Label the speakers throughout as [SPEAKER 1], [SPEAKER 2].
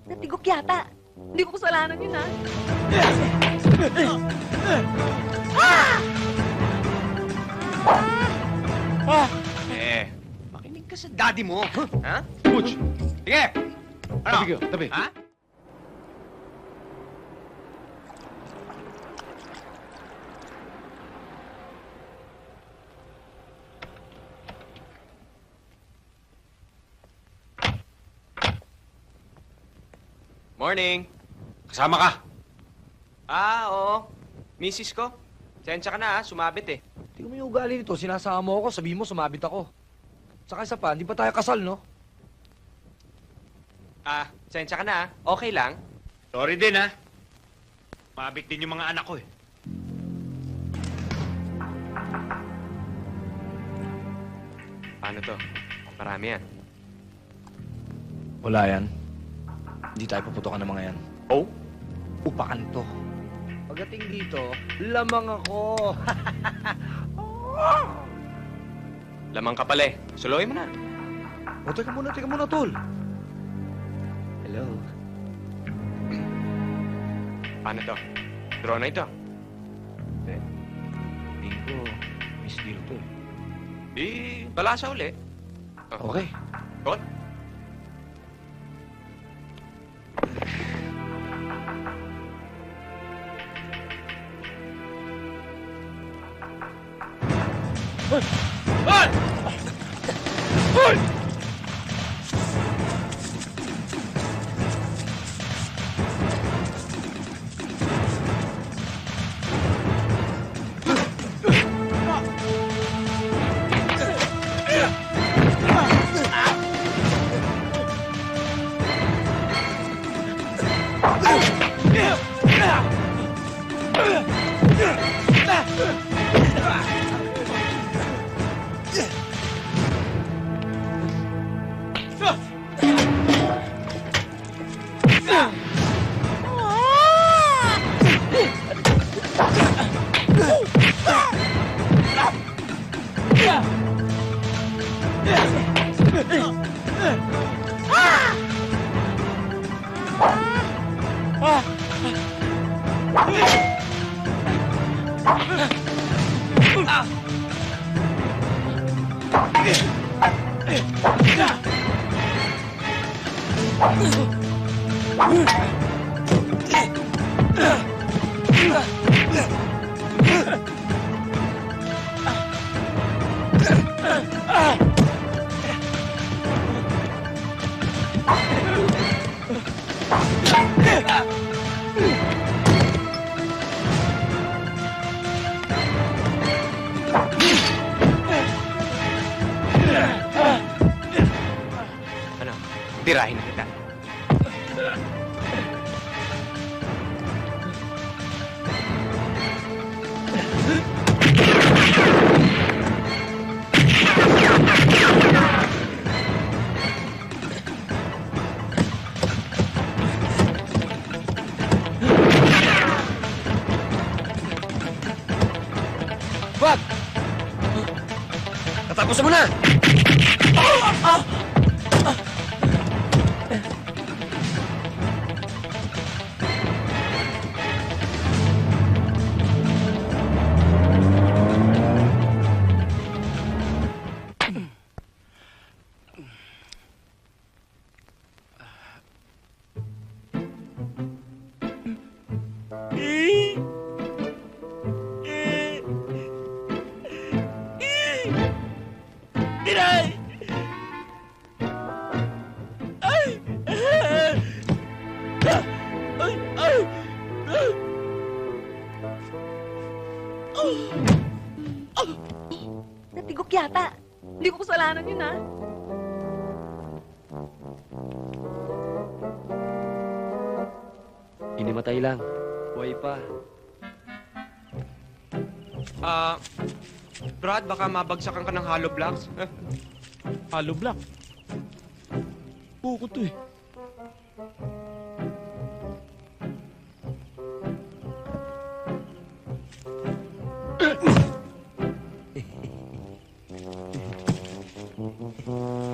[SPEAKER 1] Natigok yata. Hindi ko kasalanan yun, ha?
[SPEAKER 2] Makinig ka sa daddy mo. Ha?
[SPEAKER 3] Butch!
[SPEAKER 2] Sige! Ano?
[SPEAKER 3] Tabi ka, tabi.
[SPEAKER 2] Ha? Morning.
[SPEAKER 3] Kasama ka.
[SPEAKER 2] Oo. Misis ko. Sensya ka na, ha? Sumabit, eh.
[SPEAKER 4] Tingnan mo yung ugali nito. Sinasama mo ako, sabihin mo sumabit ako. Saka isa pa, hindi pa tayo kasal, no?
[SPEAKER 2] Sensya ka na, ha? Okay lang.
[SPEAKER 3] Sorry din, ha? Mabit din yung mga anak ko, eh.
[SPEAKER 2] Paano to? Marami yan.
[SPEAKER 4] Wala yan. Hindi tayo puputokan ng mga yan.
[SPEAKER 2] Oh?
[SPEAKER 4] Upakan to. Pagdating dito, lamang ako.
[SPEAKER 2] Lamang ka pala, eh. Suluhin mo na.
[SPEAKER 4] O, teka muna, tol. Hello.
[SPEAKER 2] Paano to? Draw na ito.
[SPEAKER 4] Tingin ko, miss deal to eh.
[SPEAKER 2] Di, balasa uli. Oh.
[SPEAKER 4] Okay.
[SPEAKER 2] Got?
[SPEAKER 3] Hoy! Hoy!
[SPEAKER 2] Ano? Tirahin na kita.
[SPEAKER 4] Wag! Natapos mo na!
[SPEAKER 1] Natigok yata. Hindi ko kasalanan yun, ha?
[SPEAKER 4] Inimatay lang. Buhay pa.
[SPEAKER 2] Brad, baka mabagsakan ka ng hollow blocks.
[SPEAKER 3] Hollow block. Buko to, eh.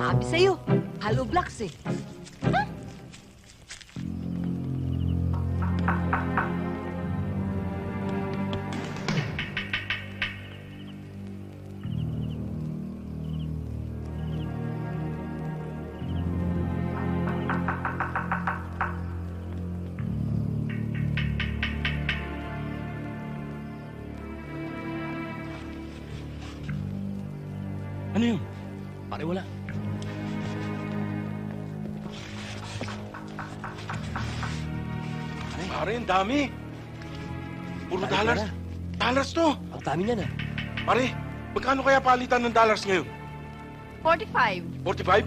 [SPEAKER 1] Sabi sa'yo, Hollow blocks eh.
[SPEAKER 5] Ano yun? Pare, wala.
[SPEAKER 6] Pare, ang dami. Puro
[SPEAKER 5] Pare,
[SPEAKER 6] dollars.
[SPEAKER 5] wala.
[SPEAKER 6] Dollars to.
[SPEAKER 5] Ang dami niyan, ah.
[SPEAKER 6] Pare, magkano kaya palitan ng dollars ngayon?
[SPEAKER 1] 45.
[SPEAKER 6] 45?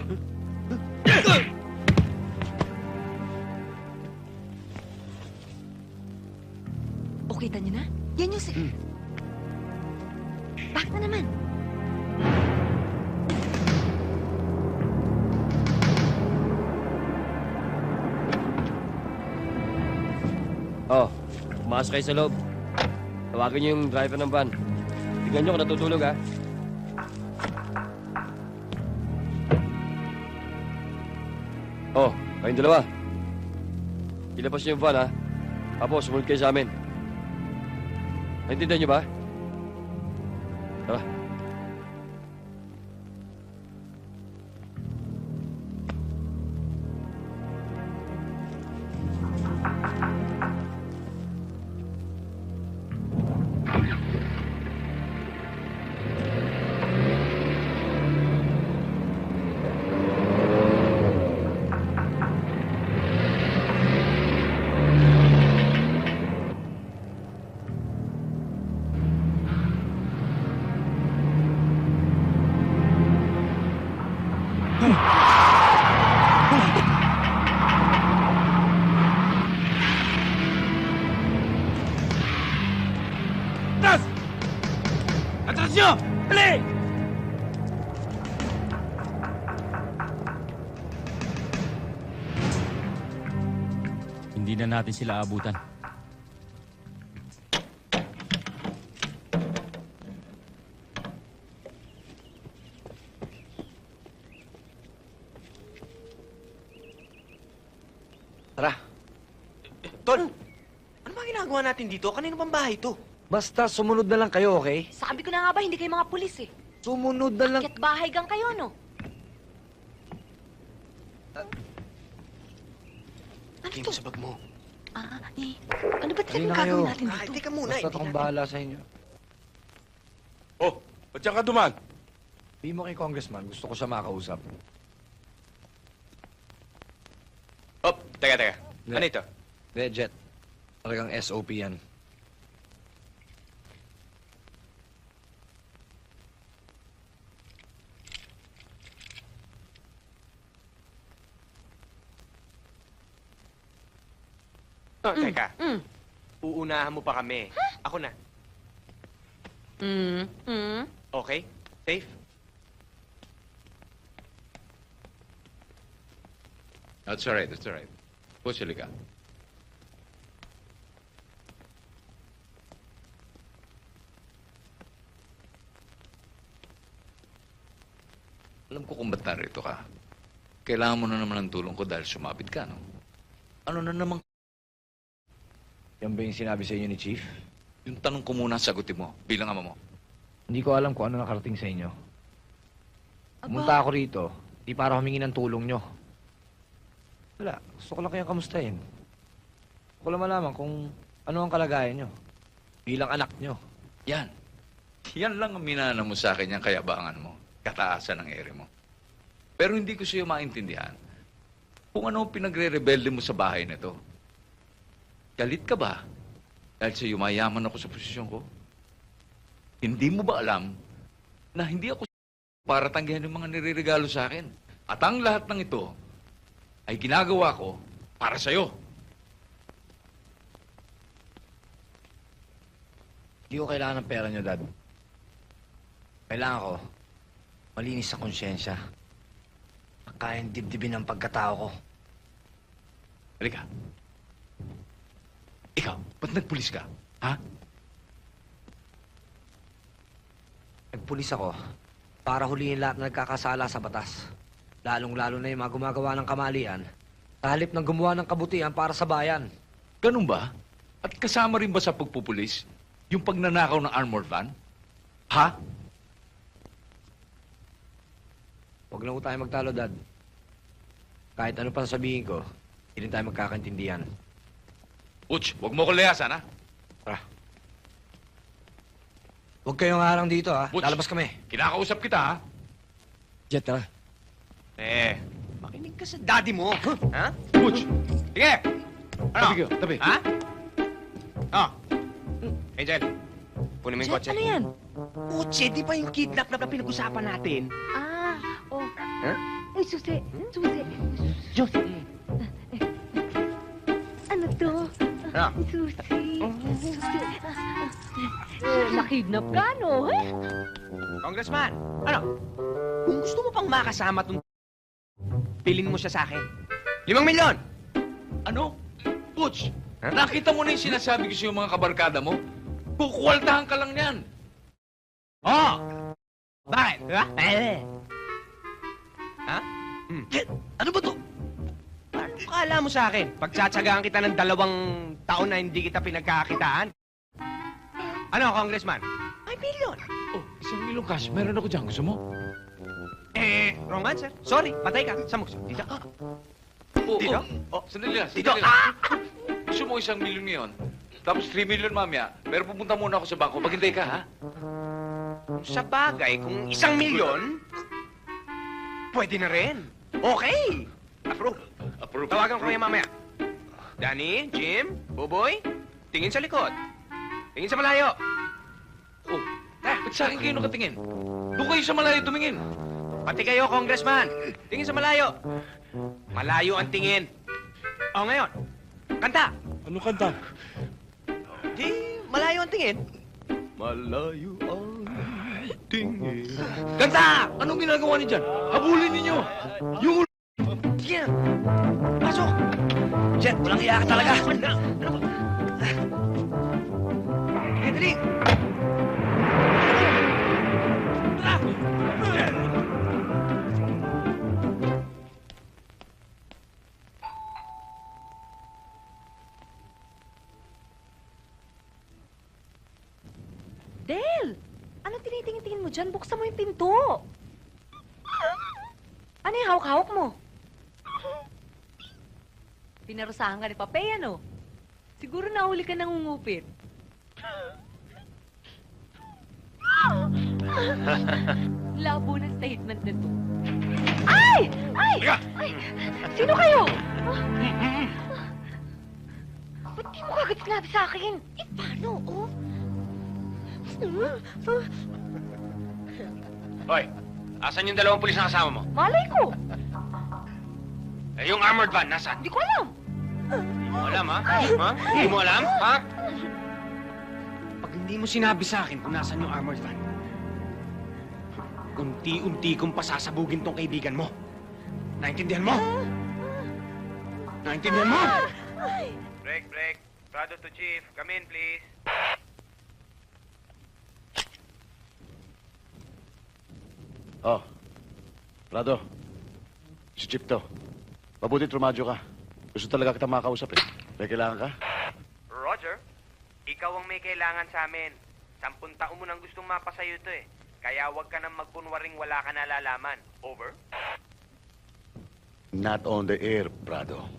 [SPEAKER 1] O, kita niyo na? Yan yung si... Bakit na naman?
[SPEAKER 5] Oh, pumasok kayo sa loob. Tawagin niyo yung driver ng van. Tignan niyo kung natutulog, ha? Oh, kayong dalawa. Ilabas niyo yung van, ha? Tapos, sumunod kayo sa amin. Naintindihan niyo ba? Tara.
[SPEAKER 6] Atras! Atras nyo! Dali!
[SPEAKER 7] Hindi na natin sila abutan.
[SPEAKER 4] Tara,
[SPEAKER 2] Tol, ano ba ginagawa natin dito? Kanino bang bahay to?
[SPEAKER 4] basta sumunod na lang kayo, okay?
[SPEAKER 1] Sabi ko na nga ba, hindi kayo mga pulis eh.
[SPEAKER 4] Sumunod na lang.
[SPEAKER 1] Akyat bahay gang kayo, no? Ano
[SPEAKER 2] Lagay
[SPEAKER 1] to?
[SPEAKER 2] mo sa bag mo.
[SPEAKER 1] Ano ba
[SPEAKER 4] Halina
[SPEAKER 1] talagang
[SPEAKER 4] kayo.
[SPEAKER 1] gagawin natin
[SPEAKER 2] Ay,
[SPEAKER 1] dito?
[SPEAKER 2] teka muna.
[SPEAKER 4] Basta
[SPEAKER 2] Hindi
[SPEAKER 4] akong
[SPEAKER 2] natin...
[SPEAKER 4] bahala sa inyo.
[SPEAKER 6] Oh, ba't yan ka duman?
[SPEAKER 4] Sabi mo kay Congressman, gusto ko siya makausap.
[SPEAKER 2] Oh, teka. Ano ito?
[SPEAKER 4] Jet. Talagang SOP yan.
[SPEAKER 2] Oh, teka.
[SPEAKER 1] Mm.
[SPEAKER 2] Uunahan mo pa kami. Ako na. Okay? Safe?
[SPEAKER 8] That's all right, that's all right. Push, halika. Alam ko kung ba't narito ka. Kailangan mo na naman ng tulong ko dahil sumabit ka, no? Ano na naman?
[SPEAKER 4] Yan ba yung sinabi sa inyo ni Chief?
[SPEAKER 8] Yung tanong ko muna sagutin mo bilang ama mo.
[SPEAKER 4] Hindi ko alam kung ano nakarating sa inyo. Pumunta ako rito, di para humingi ng tulong nyo. Wala, gusto ko lang kayong kamustahin. Gusto ko lang malaman kung ano ang kalagayan nyo. Bilang anak nyo.
[SPEAKER 8] Yan. Yan lang ang minana mo sa akin, yung kayabangan mo. Kataasan ng ere mo. Pero hindi ko sa'yo maintindihan kung ano ang pinagre-rebelde mo sa bahay na to. Galit ka ba? Dahil sa yumayaman ako sa posisyon ko? Hindi mo ba alam na hindi ako para tanggihan yung mga nireregalo sa akin? At ang lahat ng ito ay ginagawa ko para sa'yo.
[SPEAKER 4] Hindi ko kailangan ng pera nyo, Dad. Kailangan ko malinis sa konsyensya. Kayang dibdibin ang pagkatao ko.
[SPEAKER 8] Halika. Ikaw, ba't nagpulis ka? Ha?
[SPEAKER 4] Nagpulis ako para hulihin lahat na nagkakasala sa batas. Lalong-lalo na yung mga gumagawa ng kamalian. Sa halip ng gumawa ng kabutihan para sa bayan.
[SPEAKER 8] Ganun ba? At kasama rin ba sa pagpupulis yung pagnanakaw ng armored van? Ha?
[SPEAKER 4] Huwag na po tayo magtalo, Dad. Kahit ano pa sabihin ko, hindi rin tayo magkakaintindihan.
[SPEAKER 8] Uch, huwag mo ko layasan, ha?
[SPEAKER 4] Huwag kayong harang dito, ha?
[SPEAKER 8] Butch.
[SPEAKER 4] Lalabas kami.
[SPEAKER 8] Kinakausap kita, ha?
[SPEAKER 5] Jet, tara.
[SPEAKER 2] Makinig ka sa daddy mo. Ha?
[SPEAKER 8] Butch!
[SPEAKER 2] Sige! Ano?
[SPEAKER 8] Tabi kayo, tabi.
[SPEAKER 2] Ha? Oh. Angel, kunin mo yung kotse.
[SPEAKER 1] Ano yan?
[SPEAKER 2] Kotse, di ba yung kidnap na pinag-usapan natin?
[SPEAKER 1] Ah, oh.
[SPEAKER 2] Huh?
[SPEAKER 1] Uy, susi. Susi.
[SPEAKER 2] Josie.
[SPEAKER 1] Ano to?
[SPEAKER 2] Ano?
[SPEAKER 1] Susi. Susi. Nakidnap ka, no?
[SPEAKER 2] Congressman, ano? Kung gusto mo pang makasama tong pilin mo siya sa akin. 5 milyon!
[SPEAKER 8] Ano? Butch,
[SPEAKER 2] Ha?
[SPEAKER 8] nakita mo na yung sinasabi ko sa mga kabarkada mo? Kukwaltahan ka lang yan.
[SPEAKER 2] Oh! Bakit? Ha? Ha? Ano ba to? Ano kala mo sa akin? Pagtsatsagaan kita ng 2 taon na hindi kita pinagkakakitaan? Ano, Congressman? 5 million.
[SPEAKER 8] Oh, 1 milyong cash. Meron ako dyan. Gusto mo?
[SPEAKER 2] Wrong answer. Sorry, patay ka. Saan mo gusto? Dito?
[SPEAKER 8] Oh,
[SPEAKER 2] Dito?
[SPEAKER 8] Oh, sandali lang.
[SPEAKER 2] Dito?
[SPEAKER 8] Sandali lang. Gusto mo 1 milyon ngayon? Tapos 3 milyon mamaya. Pero pupunta muna ako sa bangko. Maghintay ka, ha?
[SPEAKER 2] Sa bagay, kung 1 milyon, pwede na rin. Okay. Approve.
[SPEAKER 8] Approve.
[SPEAKER 2] Tawagan ko kayo mamaya. Danny, Jim, Buboy, tingin sa likod. Tingin sa malayo.
[SPEAKER 8] Oh, ba't sa akin kayo nakatingin? Doon kayo sa malayo tumingin.
[SPEAKER 2] Pati kayo, Congressman. Tingin sa malayo. Malayo ang tingin. O, ngayon. Kanta.
[SPEAKER 6] Ano kanta?
[SPEAKER 2] Di, malayo ang tingin. Malayo ang tingin. Kanta!
[SPEAKER 8] Anong ginagawa niyo dyan? Habulin ninyo! Yung
[SPEAKER 2] Sige na. Pasok! Jet, walang iya ka talaga. Ano ba? Sige, dali.
[SPEAKER 1] Del! Ano tinitingin-tingin mo dyan? Buksan mo yung pinto. Ano yung hawak-hawak mo? Pinarusahan ka ni Papay, ano? Siguro nahuli ka nangungupit. Labo ng statement na to. Ay! Ay! Ay! Sino kayo? Ba't di mo kagad sinabi sa akin? Eh, paano? Oh?
[SPEAKER 2] Hoy, asan yung 2 pulis na kasama mo?
[SPEAKER 1] Malay ko!
[SPEAKER 2] Eh, yung armored van, nasaan?
[SPEAKER 1] Hindi ko alam.
[SPEAKER 2] Hindi mo alam, ha? Ha? Hindi mo alam, ha? Pag hindi mo sinabi sa akin kung nasaan yung armored van, unti-unti kong pasasabugin tong kaibigan mo. Naintindihan mo? Naintindihan mo? Break. Prado to Chief. Come in, please.
[SPEAKER 9] Oh, Prado. Si Chip to. Mabuti trumadyo ka. Gusto talaga kita makausap eh. May kailangan ka?
[SPEAKER 2] Roger, ikaw ang may kailangan sa amin. 10 taon mo nang gustong mapasayo to eh. Kaya huwag ka nang magkunwaring wala ka nalalaman. Over?
[SPEAKER 9] Not on the air, Prado.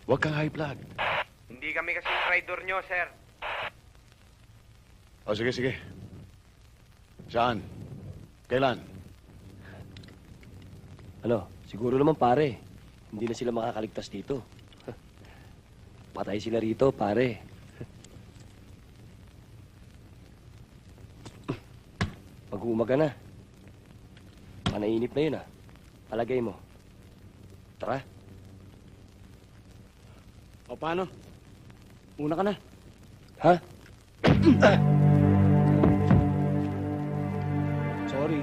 [SPEAKER 9] Huwag kang high blood.
[SPEAKER 2] Hindi kami kasing traidor nyo, sir.
[SPEAKER 9] O sige. Saan? Kailan?
[SPEAKER 5] Ano, siguro naman pare. Hindi na sila makakaligtas dito. Patay sila rito, pare. Pag-uumaga na. Panainip na yun, ah. Palagay mo. Tara.
[SPEAKER 9] O paano? Una ka na.
[SPEAKER 5] Ha? Sorry.